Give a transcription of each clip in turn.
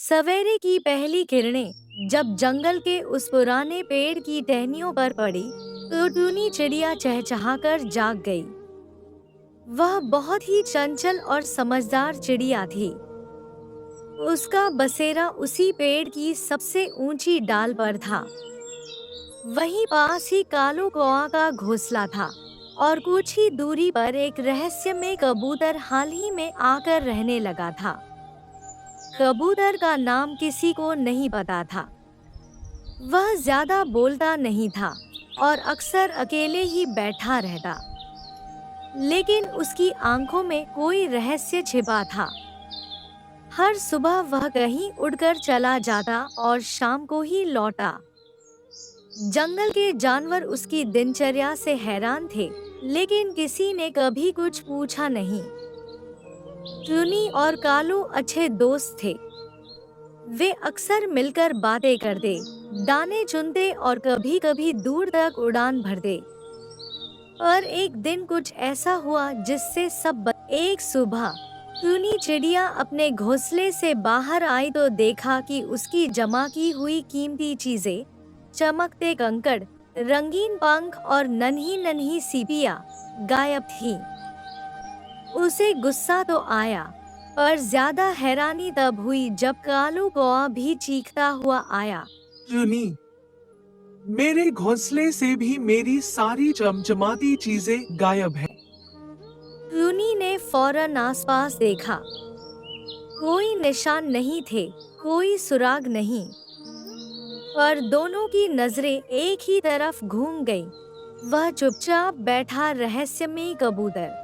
सवेरे की पहली किरणें जब जंगल के उस पुराने पेड़ की टहनियों पर पड़ी तो टूनी चिड़िया चहचहाकर जाग गई। वह बहुत ही चंचल और समझदार चिड़िया थी। उसका बसेरा उसी पेड़ की सबसे ऊंची डाल पर था। वहीं पास ही कालू कौआ का घोंसला था और कुछ ही दूरी पर एक रहस्यमय कबूतर हाल ही में आकर रहने लगा था। कबूतर का नाम किसी को नहीं पता था। वह ज्यादा बोलता नहीं था और अक्सर अकेले ही बैठा रहता, लेकिन उसकी आंखों में कोई रहस्य छिपा था। हर सुबह वह कहीं उड़कर चला जाता और शाम को ही लौटा। जंगल के जानवर उसकी दिनचर्या से हैरान थे, लेकिन किसी ने कभी कुछ पूछा नहीं। टूनी और कालू अच्छे दोस्त थे। वे अक्सर मिलकर बातें करते, दाने चुनते और कभी-कभी दूर तक उड़ान भरते। पर एक दिन कुछ ऐसा हुआ जिससे एक सुबह टूनी चिड़िया अपने घोंसले से बाहर आई तो देखा कि उसकी जमा की हुई कीमती चीजें, चमकते कंकड़, रंगीन पंख और नन्ही नन्ही सीपियां गायब थीं। उसे गुस्सा तो आया, पर ज्यादा हैरानी तब हुई जब कालू कौआ भी चीखता हुआ आया। टूनी, मेरे घोंसले से भी मेरी सारी चमचमाती चीजें गायब हैं। टूनी ने फौरन आसपास देखा। कोई निशान नहीं थे, कोई सुराग नहीं, पर दोनों की नजरें एक ही तरफ घूम गईं। वह चुपचाप बैठा रहस्यमयी कबूतर।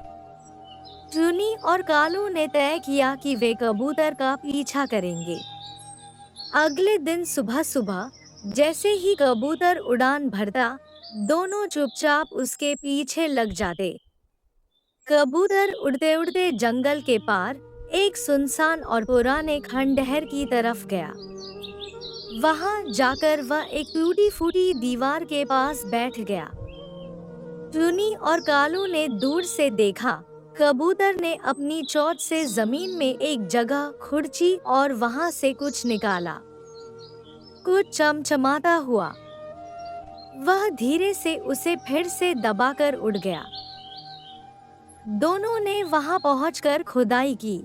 टूनी और कालू ने तय किया कि वे कबूतर का पीछा करेंगे। अगले दिन सुबह सुबह जैसे ही कबूतर उड़ान भरता, दोनों चुपचाप उसके पीछे लग जाते। कबूतर उड़ते उड़ते जंगल के पार एक सुनसान और पुराने खंडहर की तरफ गया। वहां जाकर वह एक टूटी फूटी दीवार के पास बैठ गया। टूनी और कालू ने दूर से देखा। कबूतर ने अपनी चोंच से जमीन में एक जगह खुरची और वहां से कुछ निकाला। कुछ चमचमाता हुआ। वह धीरे से उसे फिर से दबाकर उड़ गया। दोनों ने वहां पहुंचकर खुदाई की।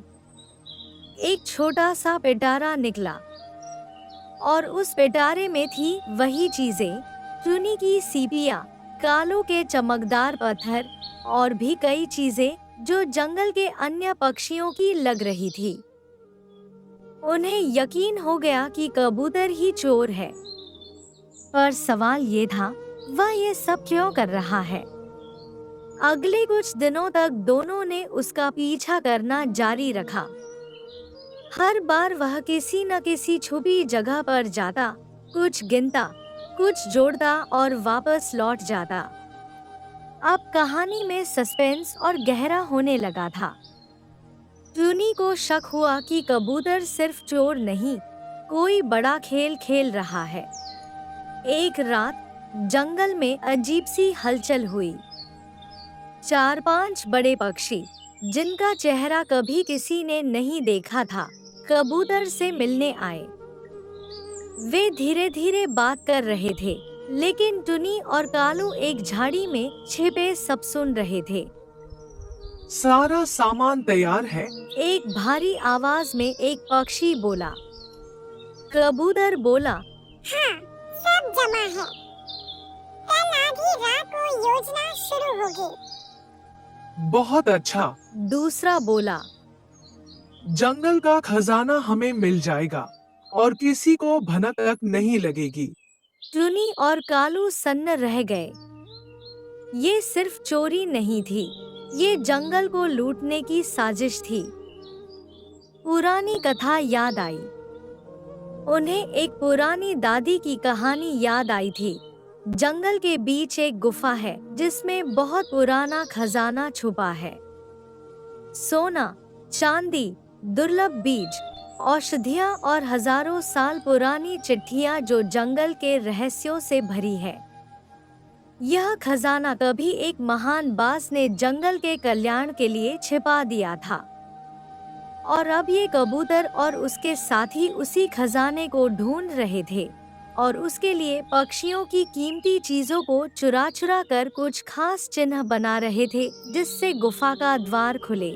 एक छोटा सा पिटारा निकला और उस पिटारे में थी वही चीजें, टूनी की सीपियां, कालू के चमकदार पत्थर और भी कई चीजें जो जंगल के अन्य पक्षियों की लग रही थी। उन्हें यकीन हो गया कि कबूतर ही चोर है। पर सवाल ये था, वह ये सब क्यों कर रहा है? अगले कुछ दिनों तक दोनों ने उसका पीछा करना जारी रखा। हर बार वह किसी न किसी छुपी जगह पर जाता, कुछ गिनता, कुछ जोड़ता और वापस लौट जाता। अब कहानी में सस्पेंस और गहरा होने लगा था। टूनी को शक हुआ कि कबूतर सिर्फ चोर नहीं, कोई बड़ा खेल खेल रहा है। एक रात जंगल में अजीब सी हलचल हुई। 4-5 बड़े पक्षी, जिनका चेहरा कभी किसी ने नहीं देखा था, कबूतर से मिलने आए। वे धीरे धीरे बात कर रहे थे, लेकिन टूनी और कालू एक झाड़ी में छिपे सब सुन रहे थे। सारा सामान तैयार है। एक भारी आवाज में एक पक्षी बोला। कबूतर बोला, हाँ, सब जमा है। कल आधी रात को योजना शुरू होगी। बहुत अच्छा। दूसरा बोला। जंगल का खजाना हमें मिल जाएगा और किसी को भनक तक नहीं लगेगी। टूनी और कालू सन्न रह गए। ये सिर्फ चोरी नहीं थी, ये जंगल को लूटने की साजिश थी। पुरानी कथा याद आई। उन्हें एक पुरानी दादी की कहानी याद आई थी। जंगल के बीच एक गुफा है जिसमें बहुत पुराना खजाना छुपा है। सोना, चांदी, दुर्लभ बीज, औषधियां और हजारों साल पुरानी चिट्ठियां जो जंगल के रहस्यों से भरी है। यह खजाना कभी एक महान बास ने जंगल के कल्याण के लिए छिपा दिया था। और अब ये कबूतर और उसके साथी उसी खजाने को ढूंढ रहे थे और उसके लिए पक्षियों की कीमती चीजों को चुरा चुरा कर कुछ खास चिन्ह बना रहे थे जिससे गुफा का द्वार खुले।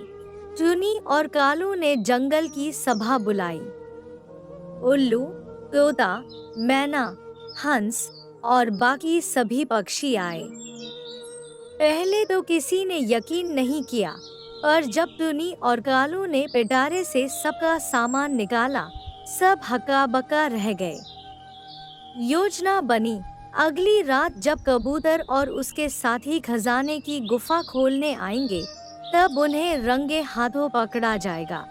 टूनी और कालू ने जंगल की सभा बुलाई। उल्लू, तोता, मैना, हंस और बाकी सभी पक्षी आए। पहले तो किसी ने यकीन नहीं किया, पर जब टूनी और कालू ने पिटारे से सबका सामान निकाला, सब हक्का बक्का रह गए। योजना बनी, अगली रात जब कबूतर और उसके साथी खजाने की गुफा खोलने आएंगे, तब उन्हें रंगे हाथों पकड़ा जाएगा।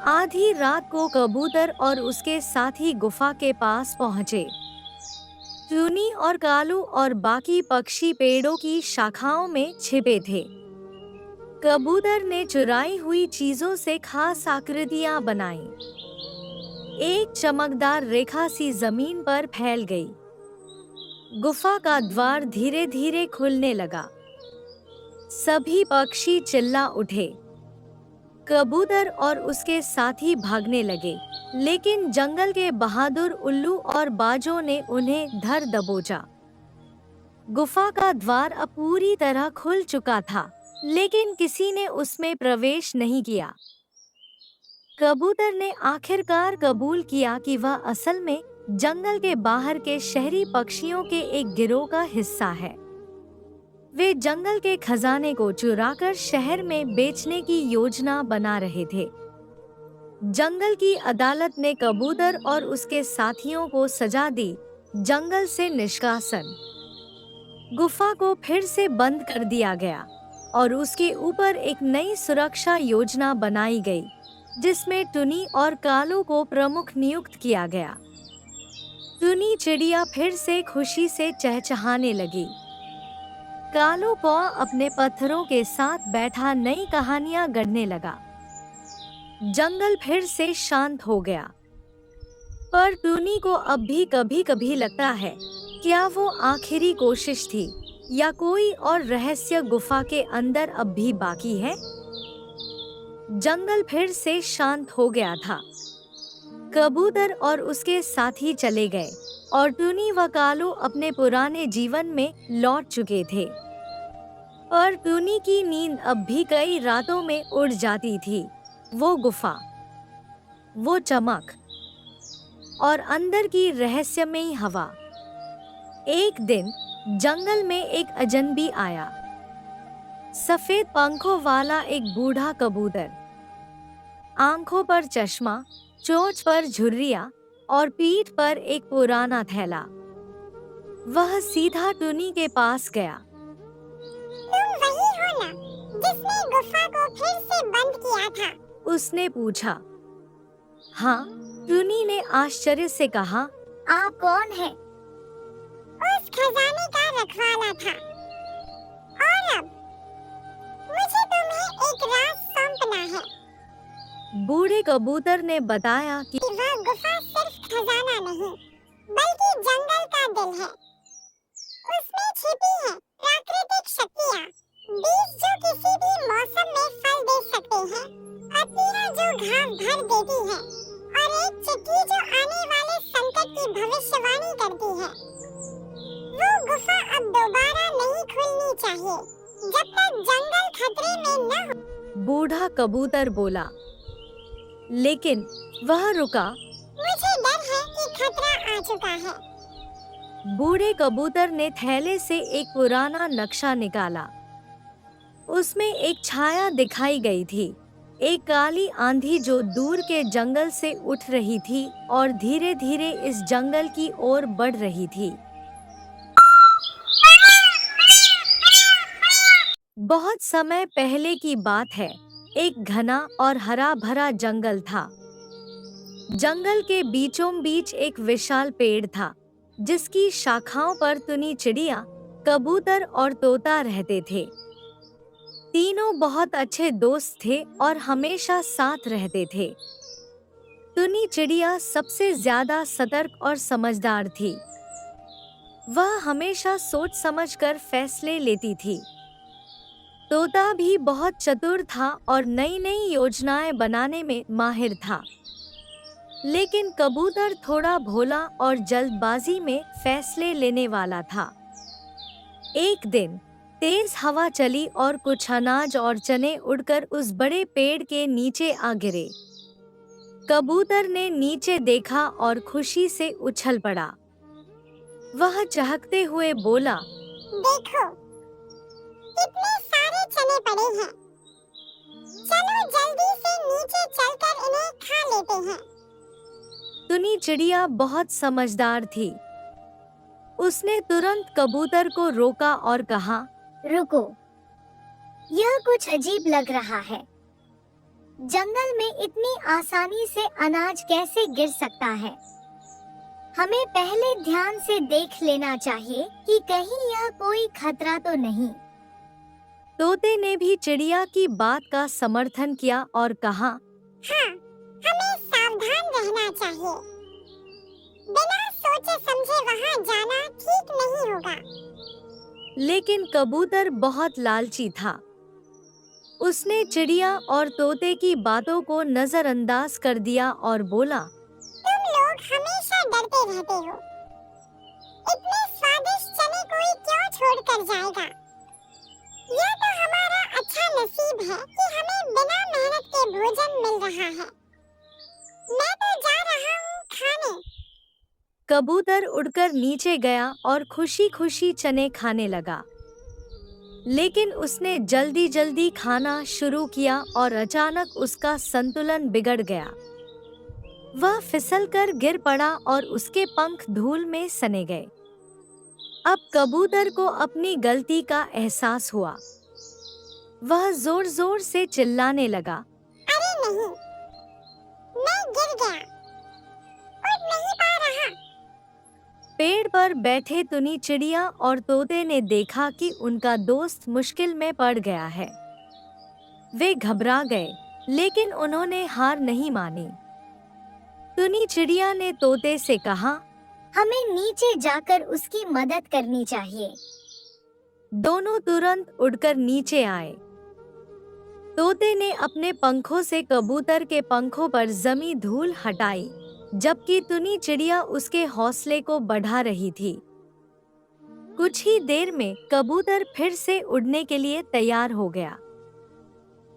आधी रात को कबूतर और उसके साथी गुफा के पास पहुंचे। टूनी और कालू और बाकी पक्षी पेड़ों की शाखाओं में छिपे थे। कबूतर ने चुराई हुई चीजों से खास आकृतियां बनाई। एक चमकदार रेखा सी जमीन पर फैल गई। गुफा का द्वार धीरे धीरे खुलने लगा। सभी पक्षी चिल्ला उठे। कबूतर और उसके साथी भागने लगे, लेकिन जंगल के बहादुर उल्लू और बाजों ने उन्हें धर दबोचा। गुफा का द्वार अब पूरी तरह खुल चुका था, लेकिन किसी ने उसमें प्रवेश नहीं किया। कबूतर ने आखिरकार कबूल किया कि वह असल में जंगल के बाहर के शहरी पक्षियों के एक गिरोह का हिस्सा है। वे जंगल के खजाने को चुराकर शहर में बेचने की योजना बना रहे थे। जंगल की अदालत ने कबूतर और उसके साथियों को सजा दी, जंगल से निष्कासन। गुफा को फिर से बंद कर दिया गया और उसके ऊपर एक नई सुरक्षा योजना बनाई गई, जिसमें टुनी और कालू को प्रमुख नियुक्त किया गया। टुनी चिड़िया फिर से खुशी से चहचहाने लगी। कालू कौआ अपने पत्थरों के साथ बैठा नई कहानियां गढ़ने लगा। जंगल फिर से शांत हो गया, पर टुनी को अब भी कभी कभी लगता है, क्या वो आखिरी कोशिश थी या कोई और रहस्य गुफा के अंदर अब भी बाकी है? जंगल फिर से शांत हो गया था। कबूतर और उसके साथी चले गए और टुनी व कालू अपने पुराने जीवन में लौट चुके थे। पर टुनी की नींद अब भी कई रातों में उड़ जाती थी। वो गुफा, वो चमक और अंदर की रहस्यमयी हवा। एक दिन जंगल में एक अजनबी आया। सफेद पंखों वाला एक बूढ़ा कबूतर, आंखों पर चश्मा, चोंच पर झुर्रियां और पीठ पर एक पुराना थैला। वह सीधा टुनी के पास गया। तुम वही हो ना, जिसने गुफा को फिर से बंद किया था? उसने पूछा। हाँ, टुनी ने आश्चर्य से कहा। आप कौन हैं? उस खजाने का रखवाला था। और अब मुझे तुम्हें एक राज सौंपना है। बूढ़े कबूतर ने बताया कि वह गुफा सिर्फ खजाना नहीं, बल्कि जंगल का दिल है। उसमें छिपी है प्राकृतिक शक्तियाँ, बीज जो किसी भी मौसम में फल दे सकते हैं, पत्तियाँ जो घास भर देती है, और एक चिट्ठी जो आने वाले संकट की भविष्यवाणी करती है। वो गुफा अब दोबारा नहीं खुलनी चाहिए, जब तक जंगल खतरे में न हो। बूढ़ा कबूतर बोला, लेकिन वह रुका। मुझे डर है कि खतरा आ चुका है। बूढ़े कबूतर ने थैले से एक पुराना नक्शा निकाला। उसमें एक छाया दिखाई गई थी, एक काली आंधी जो दूर के जंगल से उठ रही थी और धीरे धीरे इस जंगल की ओर बढ़ रही थी। बहुत समय पहले की बात है, एक घना और हरा भरा जंगल था। जंगल के बीचों बीच एक विशाल पेड़ था, जिसकी शाखाओं पर टुनी चिड़िया, कबूतर और तोता रहते थे। तीनों बहुत अच्छे दोस्त थे और हमेशा साथ रहते थे। टुनी चिड़िया सबसे ज्यादा सतर्क और समझदार थी। वह हमेशा सोच समझकर फैसले लेती थी। तोता भी बहुत चतुर था और नई नई योजनाएं बनाने में माहिर था। लेकिन कबूतर थोड़ा भोला और जल्दबाजी में फैसले लेने वाला था। एक दिन तेज हवा चली और कुछ अनाज और चने उड़कर उस बड़े पेड़ के नीचे आ गिरे। कबूतर ने नीचे देखा और खुशी से उछल पड़ा। वह चहकते हुए बोला, देखो, कितने सारे चने पड़े हैं। चलो जल्दी से नीचे चलकर इन्हें खा लेते हैं। टुनी चिड़िया बहुत समझदार थी। उसने तुरंत कबूतर को रोका और कहा, रुको, यह कुछ अजीब लग रहा है। जंगल में इतनी आसानी से अनाज कैसे गिर सकता है? हमें पहले ध्यान से देख लेना चाहिए कि कहीं यह कोई खतरा तो नहीं। तोते ने भी चिड़िया की बात का समर्थन किया और कहा, हाँ, हमें सावधान रहना चाहिए। बिना सोचे समझे वहाँ जाना ठीक नहीं होगा। लेकिन कबूतर बहुत लालची था। उसने चिड़िया और तोते की बातों को नजरअंदाज कर दिया और बोला, तुम लोग हमेशा डरते रहते हो। इतने स्वादिष्ट चने कोई क्यों छोड़ कर जाएगा? यह तो हमारा अच्छा नसीब है कि हमें बिना मेहनत के भोजन मिल रहा है। मैं तो जा रहा हूँ खाने। कबूतर उड़कर नीचे गया और खुशी खुशी चने खाने लगा। लेकिन उसने जल्दी जल्दी खाना शुरू किया और अचानक उसका संतुलन बिगड़ गया। वह फिसलकर गिर पड़ा और उसके पंख धूल में सने गए। अब कबूतर को अपनी गलती का एहसास हुआ। वह जोर जोर से चिल्लाने लगा, अरे नहीं, मैं गिर गया, उड़ नहीं पा रहा। पेड़ पर बैठे टुनी चिड़िया और तोते ने देखा कि उनका दोस्त मुश्किल में पड़ गया है। वे घबरा गए, लेकिन उन्होंने हार नहीं मानी। टुनी चिड़िया ने तोते से कहा, हमें नीचे जाकर उसकी मदद करनी चाहिए। दोनों तुरंत उड़कर नीचे आए। तोते ने अपने पंखों से कबूतर के पंखों पर जमी धूल हटाई, जबकि टुनी चिड़िया उसके हौसले को बढ़ा रही थी। कुछ ही देर में कबूतर फिर से उड़ने के लिए तैयार हो गया।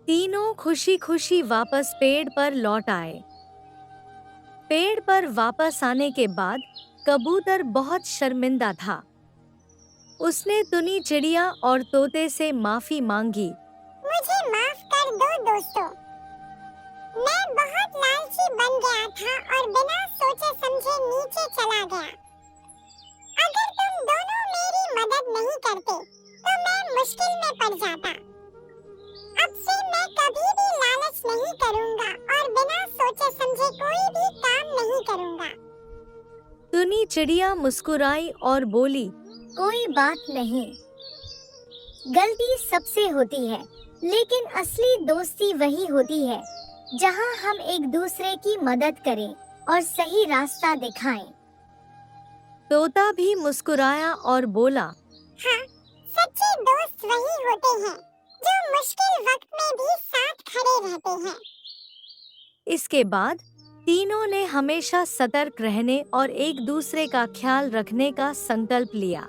तीनों खुशी खुशी वापस पेड़ पर लौट आए। पेड़ पर वापस आने के बाद कबूतर बहुत शर्मिंदा था। उसने टुनी चिड़िया और तोते से माफी मांगी। मुझे माफ कर दो दोस्तों। मैं बहुत लालची बन गया था और बिना सोचे समझे नीचे चला गया। अगर तुम दोनों मेरी मदद नहीं करते तो मैं मुश्किल में पड़ जाता। अब से मैं कभी भी लालच नहीं करूंगा और बिना सोचे समझे कोई भी काम नहीं करूंगा। टुनी चिड़िया मुस्कुराई और बोली, कोई बात नहीं, गलती सबसे होती है, लेकिन असली दोस्ती वही होती है जहां हम एक दूसरे की मदद करें और सही रास्ता दिखाएं। तोता भी मुस्कुराया और बोला, हाँ, सच्चे दोस्त वही होते हैं जो मुश्किल वक्त में भी साथ खड़े रहते हैं। इसके बाद तीनों ने हमेशा सतर्क रहने और एक दूसरे का ख्याल रखने का संकल्प लिया।